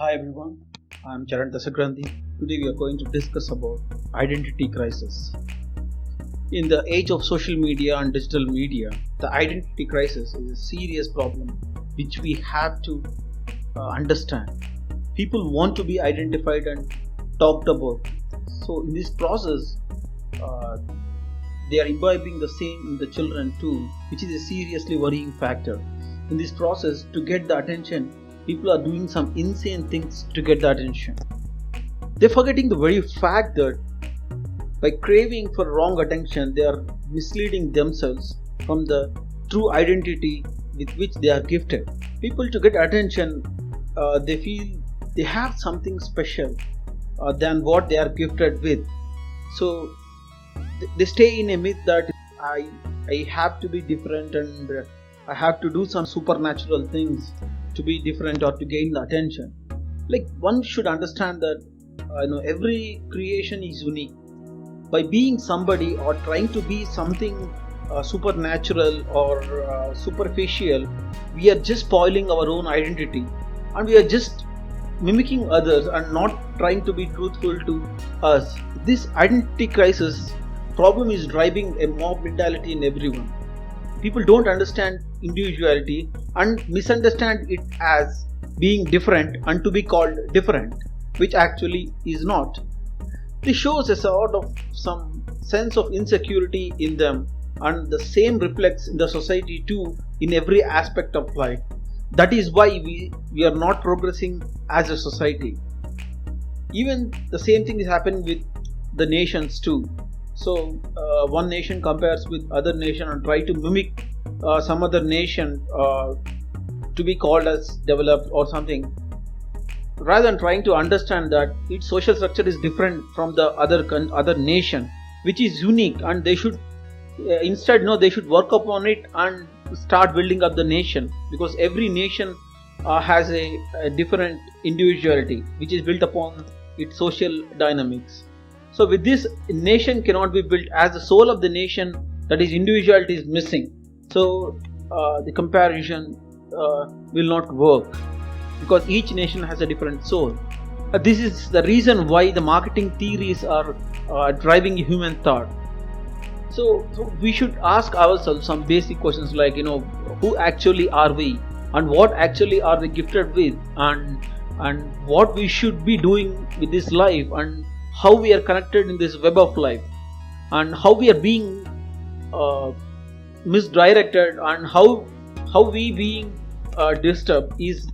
Hi everyone, I'm Charan Dasagranthi. Today we are going to discuss about identity crisis. In the age of social media and digital media, the identity crisis is a serious problem which we have to understand. People want to be identified and talked about. So in this process, uh, they are imbibing the same in the children too, which is a seriously worrying factor. In this process, to get the attention, people are doing some insane things to get the attention. They're forgetting the very fact that by craving for wrong attention, they are misleading themselves from the true identity with which they are gifted. People to get attention, they feel they have something special than what they are gifted with. So they stay in a myth that I have to be different and I have to do some supernatural things to be different or to gain the attention. Like one should understand that every creation is unique. By being somebody or trying to be something supernatural or superficial, we are just spoiling our own identity, and we are just mimicking others and not trying to be truthful to us. This identity crisis problem is driving a mob mentality in everyone. People don't understand individuality and misunderstand it as being different and to be called different, which actually is not. This shows a sort of some sense of insecurity in them, and the same reflects in the society too in every aspect of life. That is why we are not progressing as a society. Even the same thing is happening with the nations too. So one nation compares with other nation and try to mimic some other nation to be called as developed or something, rather than trying to understand that its social structure is different from the other nation, which is unique, and they should instead they should work upon it and start building up the nation, because every nation has a different individuality which is built upon its social dynamics. So with this, nation cannot be built as the soul of the nation, that is individuality is missing. So the comparison will not work, because each nation has a different soul. This is the reason why the marketing theories are driving human thought. So we should ask ourselves some basic questions like, who actually are we, and what actually are we gifted with, and what we should be doing with this life, and how we are connected in this web of life, and how we are being misdirected, and how we being disturbed is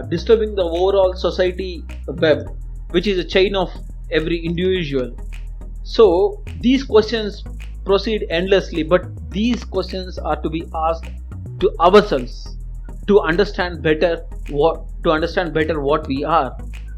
disturbing the overall society web, which is a chain of every individual. So these questions proceed endlessly, but these questions are to be asked to ourselves to understand better what we are,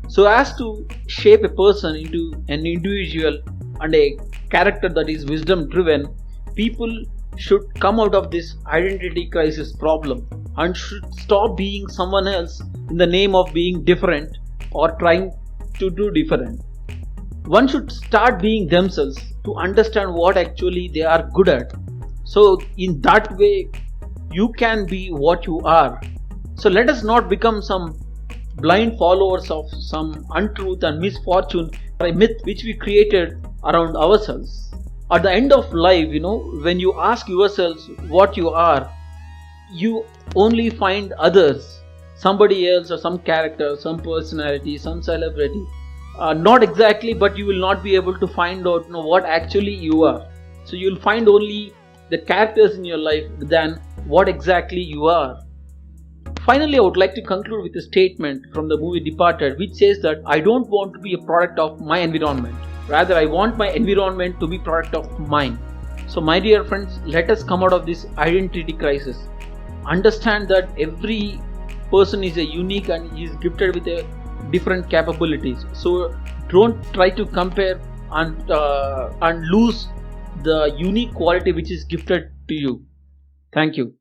so as to shape a person into an individual and a character that is wisdom driven. People should come out of this identity crisis problem and should stop being someone else in the name of being different or trying to do different. One should start being themselves to understand what actually they are good at. So in that way, you can be what you are. So let us not become some blind followers of some untruth and misfortune or a myth which we created around ourselves. At the end of life, when you ask yourselves what you are, you only find others, somebody else or some character, some personality, some celebrity. Not exactly, but you will not be able to find out what actually you are. So you will find only the characters in your life than what exactly you are. Finally, I would like to conclude with a statement from the movie Departed, which says that I don't want to be a product of my environment. Rather, I want my environment to be product of mine. So my dear friends, let us come out of this identity crisis. Understand that every person is a unique and is gifted with a different capabilities. So don't try to compare and lose the unique quality which is gifted to you. Thank you.